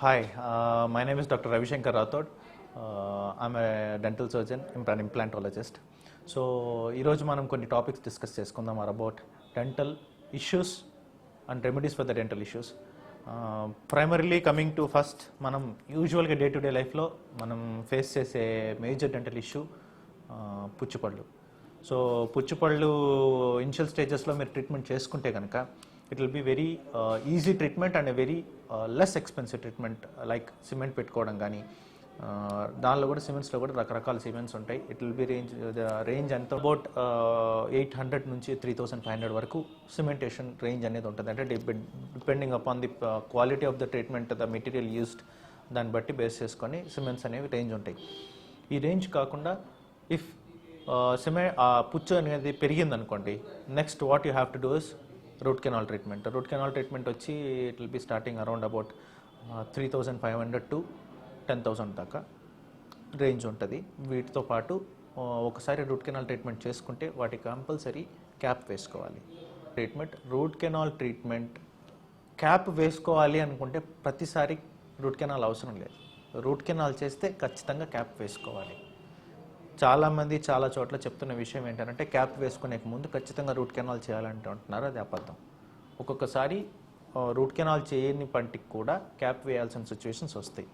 Hi, my name is Dr. Ravishankar Rathod. I'm a dental surgeon, an implantologist. So, ఈరోజు మనం కొన్ని topics discuss చేసుకుందాం about dental issues and remedies for the dental issues. Primarily coming to first, మనం యూజువల్గా day to day లైఫ్లో మనం face చేసే major dental issue పుచ్చిపళ్ళు. సో పుచ్చిపళ్ళు ఇనిషియల్ స్టేజెస్లో మీరు ట్రీట్మెంట్ చేసుకుంటే కనుక it will be very easy treatment and very less expensive treatment. Like cement పెట్టుకోవడం కానీ, దానిలో కూడా సిమెంట్స్లో కూడా రకరకాల సిమెంట్స్ ఉంటాయి. ఇట్ విల్ బి రేంజ్ ఎంత అబౌట్ 800 నుంచి 3500 వరకు సిమెంటేషన్ రేంజ్ అనేది ఉంటుంది. అంటే depending upon the quality of the treatment, the material used, దాన్ని బట్టి బేస్ చేసుకొని సిమెంట్స్ అనేవి రేంజ్ ఉంటాయి. ఈ రేంజ్ కాకుండా ఇఫ్ పుచ్చు అనేది పెరిగిందనుకోండి, next what you have to do is root canal treatment. Root canal treatment వచ్చి it will be starting around about 3500 to 10,000 దాకా రేంజ్ ఉంటుంది. వీటితో పాటు ఒకసారి రూట్ కెనాల్ ట్రీట్మెంట్ చేసుకుంటే వాటికి కంపల్సరీ క్యాప్ వేసుకోవాలి. రూట్ కెనాల్ ట్రీట్మెంట్ క్యాప్ వేసుకోవాలి అనుకుంటే ప్రతిసారి రూట్ కెనాల్ అవసరం లేదు. రూట్ కెనాల్ చేస్తే ఖచ్చితంగా క్యాప్ వేసుకోవాలి. చాలామంది చాలా చోట్ల చెప్తున్న విషయం ఏంటంటే క్యాప్ వేసుకునే ముందు ఖచ్చితంగా రూట్ కెనాల్ చేయాలంటే అంటున్నారు. అది అబద్ధం. ఒక్కొక్కసారి రూట్ కెనాల్ చేయని పంటికి కూడా క్యాప్ వేయాల్సిన సిచ్యువేషన్స్ వస్తాయి.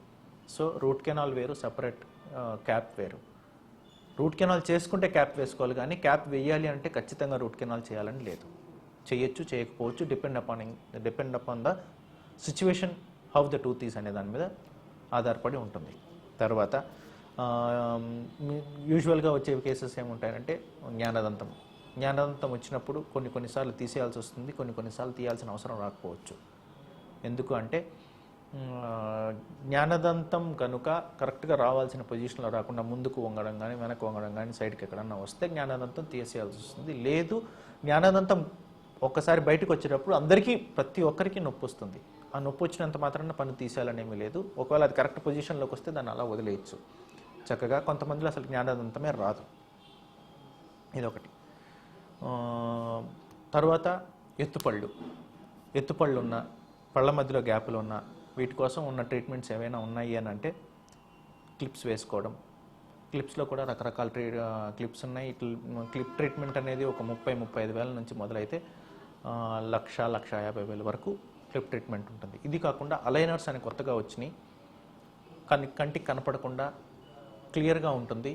సో రూట్ కెనాల్ వేరు, సపరేట్ క్యాప్ వేరు. రూట్ కెనాల్ చేసుకుంటే క్యాప్ వేసుకోవాలి, కానీ క్యాప్ వేయాలి అంటే ఖచ్చితంగా రూట్ కెనాల్ చేయాలని లేదు. చేయొచ్చు, చేయకపోవచ్చు, depend upon the situation, how the tooth is అనే దాని మీద ఆధారపడి ఉంటుంది. తర్వాత యూజువల్గా వచ్చే కేసెస్ ఏముంటాయంటే జ్ఞానదంతం వచ్చినప్పుడు కొన్నిసార్లు తీసేయాల్సి వస్తుంది, కొన్నిసార్లు తీయాల్సిన అవసరం రాకపోవచ్చు. ఎందుకు అంటే జ్ఞానదంతం కనుక కరెక్ట్గా రావాల్సిన పొజిషన్లో రాకుండా ముందుకు వంగడం కానీ, వెనక్కి వంగడం కానీ, సైడ్కి ఎక్కడన్నా వస్తే జ్ఞానదంతం తీసేయాల్సి వస్తుంది. లేదు, జ్ఞానదంతం ఒక్కసారి బయటకు వచ్చేటప్పుడు ప్రతి ఒక్కరికి నొప్పి వస్తుంది. ఆ నొప్పి వచ్చినంత మాత్రాన పన్ను తీసేయాలనేమీ లేదు. ఒకవేళ అది కరెక్ట్ పొజిషన్లోకి వస్తే దాన్ని అలా వదిలేయచ్చు చక్కగా. కొంతమందిలో అసలు జ్ఞానదంతమే రాదు. ఇదొకటి. తర్వాత ఎత్తుపళ్ళు ఉన్న, పళ్ళ మధ్యలో గ్యాపులు ఉన్న, వీటి కోసం ఉన్న ట్రీట్మెంట్స్ ఏవైనా ఉన్నాయి అని అంటే క్లిప్స్ వేసుకోవడం. క్లిప్స్లో కూడా రకరకాల క్లిప్స్ ఉన్నాయి. క్లిప్ ట్రీట్మెంట్ అనేది ఒక 30-35 వేల నుంచి మొదలైతే 1,50,000 వరకు క్లిప్ ట్రీట్మెంట్ ఉంటుంది. ఇది కాకుండా అలైనర్స్ అని కొత్తగా వచ్చినాయి. కంటికి కనపడకుండా క్లియర్గా ఉంటుంది.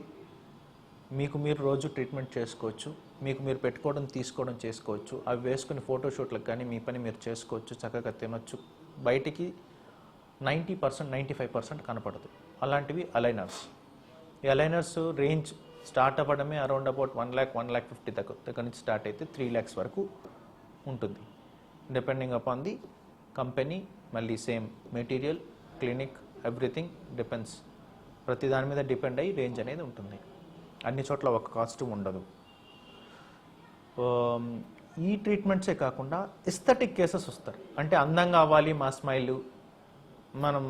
మీకు మీరు రోజు ట్రీట్మెంట్ చేసుకోవచ్చు, మీకు మీరు పెట్టుకోవడం, తీసుకోవడం చేసుకోవచ్చు. అవి వేసుకుని ఫోటోషూట్లకు కానీ మీ పని మీరు చేసుకోవచ్చు, చక్కగా తినొచ్చు. బయటికి 90%, 95% కనపడదు. అలాంటివి అలైనర్స్. ఈ అలైనర్స్ రేంజ్ స్టార్ట్ అవ్వడమే అరౌండ్ అబౌట్ 1,50,000 దగ్గర నుంచి స్టార్ట్ అయితే 3 lakhs వరకు ఉంటుంది. డిపెండింగ్ అపాన్ ది కంపెనీ, మళ్ళీ same material, clinic, everything depends. ప్రతి దాని మీద డిపెండ్ అయ్యి రేంజ్ అనేది ఉంటుంది. అన్ని చోట్ల ఒక కాస్ట్ ఉండదు. ఈ ట్రీట్మెంట్సే కాకుండా ఎస్థెటిక్ కేసెస్ వస్తారు. అంటే అందంగా అవ్వాలి మా స్మైల్.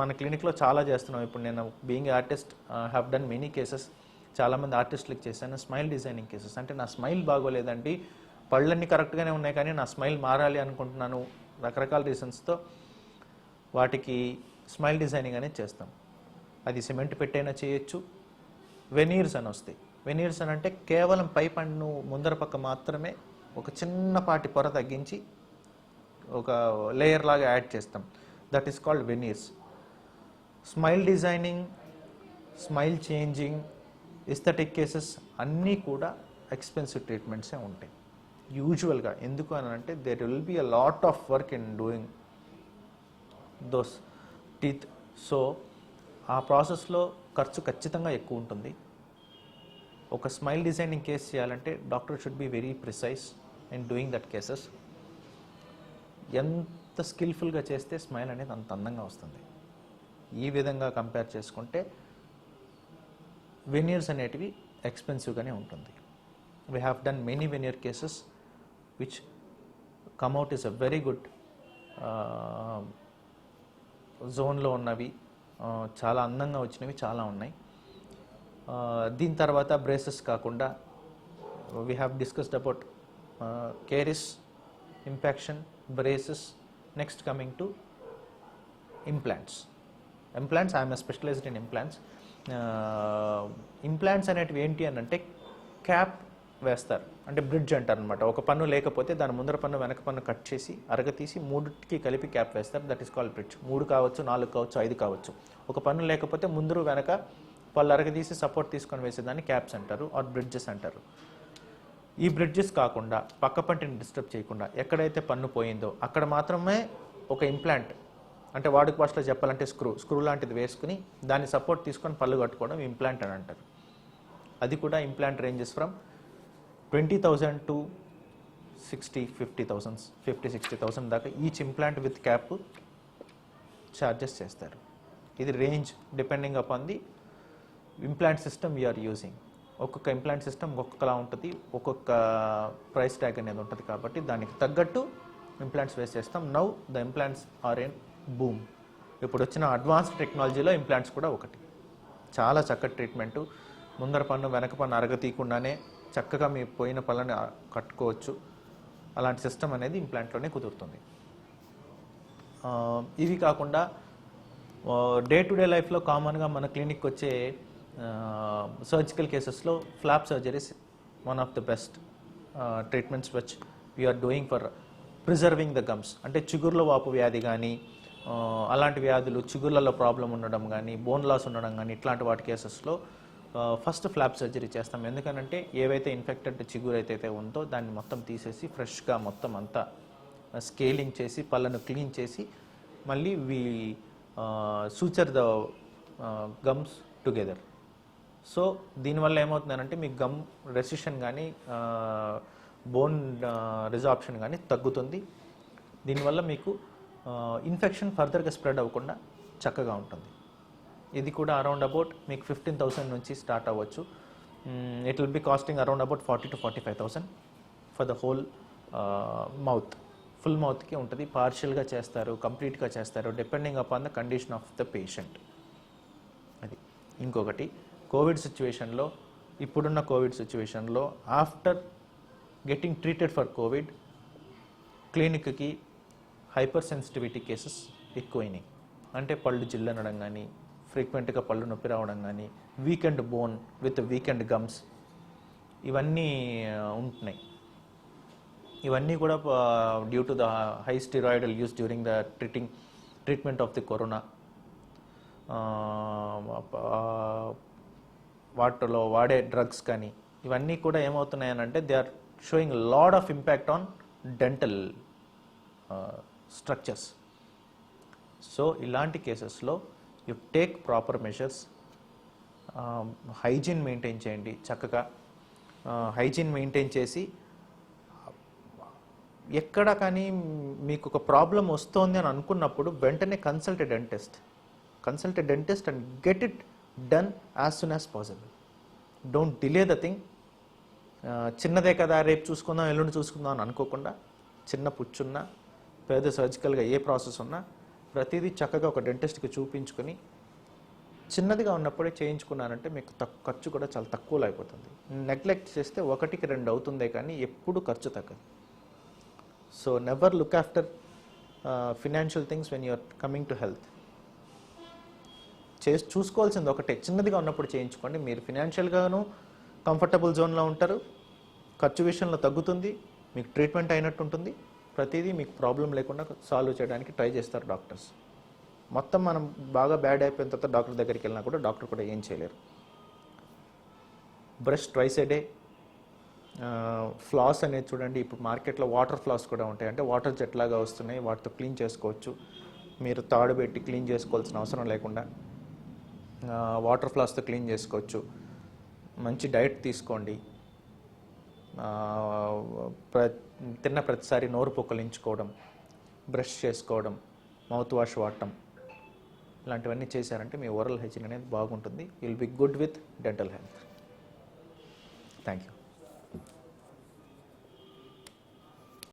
మన క్లినిక్లో చాలా చేస్తున్నాం. ఇప్పుడు నేను being artist have done many cases. చాలామంది ఆర్టిస్టులకు చేశాను స్మైల్ డిజైనింగ్ కేసెస్. అంటే నా స్మైల్ బాగోలేదండి, పళ్ళన్నీ కరెక్ట్గానే ఉన్నాయి కానీ నా స్మైల్ మారాలి అనుకుంటున్నాను, రకరకాల రీజన్స్తో వాటికి స్మైల్ డిజైనింగ్ అనేది చేస్తాం. అది సిమెంట్ పెట్టైనా చేయొచ్చు. వెనీర్స్ అని వస్తాయి. వెనీర్స్ అని అంటే కేవలం పై పన్ను ముందర పక్క మాత్రమే ఒక చిన్నపాటి పొర తగ్గించి ఒక లేయర్ లాగా యాడ్ చేస్తాం. That is called veneers. Smile designing, smile changing, aesthetic cases అన్నీ కూడా ఎక్స్పెన్సివ్ ట్రీట్మెంట్సే ఉంటాయి యూజువల్గా. ఎందుకు అని అంటే there will be a lot of work in doing those teeth. So ఆ ప్రాసెస్లో ఖర్చు ఖచ్చితంగా ఎక్కువ ఉంటుంది. ఒక స్మైల్ డిజైనింగ్ కేస్ చేయాలంటే doctor should be very precise in doing that cases. ఎంత స్కిల్ఫుల్గా చేస్తే స్మైల్ అనేది అంత అందంగా వస్తుంది. ఈ విధంగా కంపేర్ చేసుకుంటే వెనీర్స్ అనేటివి ఎక్స్పెన్సివ్గానే ఉంటుంది. We have done many veneer cases which come at is a very good జోన్లో ఉన్నవి, చాలా అందంగా వచ్చినవి చాలా ఉన్నాయి. దీని తర్వాత బ్రేసెస్ కాకుండా we have discussed about caries, impaction, braces. Next coming to implants. Implants, I'm specialized in implants. Implants అనేటివి ఏంటి అని అంటే క్యాప్ వేస్తారు, అంటే బ్రిడ్జ్ అంటారు అనమాట. ఒక పన్ను లేకపోతే దాని ముందర పన్ను వెనక పన్ను కట్ చేసి అరగతీసి మూడుకి కలిపి క్యాప్ వేస్తారు. That is called bridge. 3 కావచ్చు, 4 కావచ్చు, 5 కావచ్చు. ఒక పన్ను లేకపోతే ముందరు వెనక పళ్ళు అరగతీసి సపోర్ట్ తీసుకొని వేసేదాన్ని క్యాప్స్ అంటారు ఆర్ బ్రిడ్జెస్ అంటారు. ఈ బ్రిడ్జెస్ కాకుండా పక్క పంటిని డిస్టర్బ్ చేయకుండా ఎక్కడైతే పన్ను పోయిందో అక్కడ మాత్రమే ఒక ఇంప్లాంట్, అంటే వాడుక భాషలో చెప్పాలంటే స్క్రూ లాంటిది వేసుకుని దాన్ని సపోర్ట్ తీసుకొని పళ్ళు కట్టుకోవడం ఇంప్లాంట్ అని అంటారు. అది కూడా ఇంప్లాంట్ రేంజెస్ ఫ్రమ్ 20,000 to 50,000 దాకా each implant with cap charges చేస్తారు. ఇది range depending upon the implant system you're using. ఒక్కొక్క ఇంప్లాంట్ సిస్టమ్ ఒక్కొక్కలా ఉంటుంది, ఒక్కొక్క ప్రైస్ ట్యాగ్ అనేది ఉంటుంది. కాబట్టి దానికి తగ్గట్టు ఇంప్లాంట్స్ వేస్ట్ చేస్తాం. Now the implants are in boom. ఇప్పుడు వచ్చిన అడ్వాన్స్డ్ టెక్నాలజీలో ఇంప్లాంట్స్ కూడా ఒకటి. చాలా చక్కటి ట్రీట్మెంటు. ముందర పన్ను వెనక పన్ను అరగతీయకుండానే చక్కగా మీ పోయిన పళ్ళని కట్టుకోవచ్చు. అలాంటి సిస్టమ్ అనేది ఇంప్లాంట్లోనే కుదురుతుంది. ఇవి కాకుండా డే టు డే లైఫ్లో కామన్గా మన క్లినిక్ వచ్చే సర్జికల్ కేసెస్లో flap surgeries one of the best treatments which we're doing for preserving the gums. అంటే చిగుర్ల వాపు వ్యాధి కానీ అలాంటి వ్యాధులు, చిగుర్లలో ప్రాబ్లం ఉండడం కానీ, బోన్ లాస్ ఉండడం కానీ, ఇట్లాంటి వాటి కేసెస్లో ఫస్ట్ ఫ్లాప్ సర్జరీ చేస్తాం. ఎందుకనంటే ఏవైతే ఇన్ఫెక్టెడ్ చిగురు అయితే ఉందో దాన్ని మొత్తం తీసేసి ఫ్రెష్గా మొత్తం అంతా స్కేలింగ్ చేసి పళ్ళను క్లీన్ చేసి మళ్ళీ suture the gums together. So దీనివల్ల ఏమవుతుందనంటే మీకు గమ్ రెసిషన్ కానీ బోన్ రిజార్ప్షన్ కానీ తగ్గుతుంది. దీనివల్ల మీకు ఇన్ఫెక్షన్ ఫర్దర్గా స్ప్రెడ్ అవ్వకుండా చక్కగా ఉంటుంది. ఇది కూడా అరౌండ్ అబౌట్ మీకు 15,000 నుంచి స్టార్ట్ అవ్వచ్చు. It will be costing around about 40,000 to 45,000 for the whole mouth. Full మౌత్కి ఉంటుంది. పార్షియల్గా చేస్తారు, కంప్లీట్గా చేస్తారు, depending upon the condition of the patient. అది ఇంకొకటి, కోవిడ్ సిచ్యువేషన్లో, ఇప్పుడున్న కోవిడ్ సిచ్యువేషన్లో after getting treated for Covid క్లినిక్కి హైపర్ సెన్సిటివిటీ కేసెస్ ఎక్కువైనాయి. అంటే పళ్ళు జిల్లనడం కానీ, ఫ్రీక్వెంట్గా పళ్ళు నొప్పి రావడం కానీ, weakened bone with weakened gums ఇవన్నీ ఉంటున్నాయి. ఇవన్నీ కూడా due to the high steroidal use during the treatment of the corona. వాటిలో వాడే డ్రగ్స్ కానీ ఇవన్నీ కూడా ఏమవుతున్నాయనంటే they are showing lot of impact on dental structures. So ఇలాంటి కేసెస్లో you take proper measures. Hygiene maintain చేయండి చక్కగా. హైజీన్ మెయింటైన్ చేసి ఎక్కడ కానీ మీకు ఒక ప్రాబ్లం వస్తోంది అని అనుకున్నప్పుడు వెంటనే consult a dentist and get it done as soon as possible. Don't delay the thing. చిన్నదే కదా, రేపు చూసుకుందాం, ఎల్లుండి చూసుకుందాం అని అనుకోకుండా, చిన్న పుచ్చున్నా పేద సర్జికల్గా ఏ ప్రాసెస్ ఉన్నా ప్రతిదీ చక్కగా ఒక డెంటిస్ట్కి చూపించుకొని చిన్నదిగా ఉన్నప్పుడే చేయించుకున్నానంటే మీకు ఖర్చు కూడా చాలా తక్కువలో అయిపోతుంది. నెగ్లెక్ట్ చేస్తే 1కి 2 అవుతుందే కానీ ఎప్పుడు ఖర్చు తగ్గదు. So never look after financial things when you're coming to health. చూసుకోవాల్సింది ఒకటే, చిన్నదిగా ఉన్నప్పుడు చేయించుకోండి. మీరు ఫినాన్షియల్గాను కంఫర్టబుల్ జోన్లో ఉంటారు, ఖర్చు విషయంలో తగ్గుతుంది, మీకు ట్రీట్మెంట్ అయినట్టు ఉంటుంది, ప్రతిదీ మీకు ప్రాబ్లం లేకుండా సాల్వ్ చేయడానికి ట్రై చేస్తారు డాక్టర్స్. మొత్తం మనం బాగా బ్యాడ్ అయిపోయిన తర్వాత డాక్టర్ దగ్గరికి వెళ్ళినా కూడా డాక్టర్ కూడా ఏం చేయలేరు. బ్రష్ ట్వైస్ ఏ డే. ఫ్లాస్ అనేది చూడండి, ఇప్పుడు మార్కెట్లో వాటర్ ఫ్లాస్ కూడా ఉంటాయి. అంటే వాటర్ జెట్లాగా వస్తున్నాయి, వాటితో క్లీన్ చేసుకోవచ్చు. మీరు తాడు పెట్టి క్లీన్ చేసుకోవాల్సిన అవసరం లేకుండా వాటర్ ఫ్లాస్తో క్లీన్ చేసుకోవచ్చు. మంచి డైట్ తీసుకోండి. తిన్న ప్రతిసారి నోరు పొక్కలించుకోవడం, బ్రష్ చేసుకోవడం, మౌత్ వాష్ వాడటం, ఇలాంటివన్నీ చేశారంటే మీ ఓరల్ హైజీన్ అనేది బాగుంటుంది. Will be good with dental health. Thank you.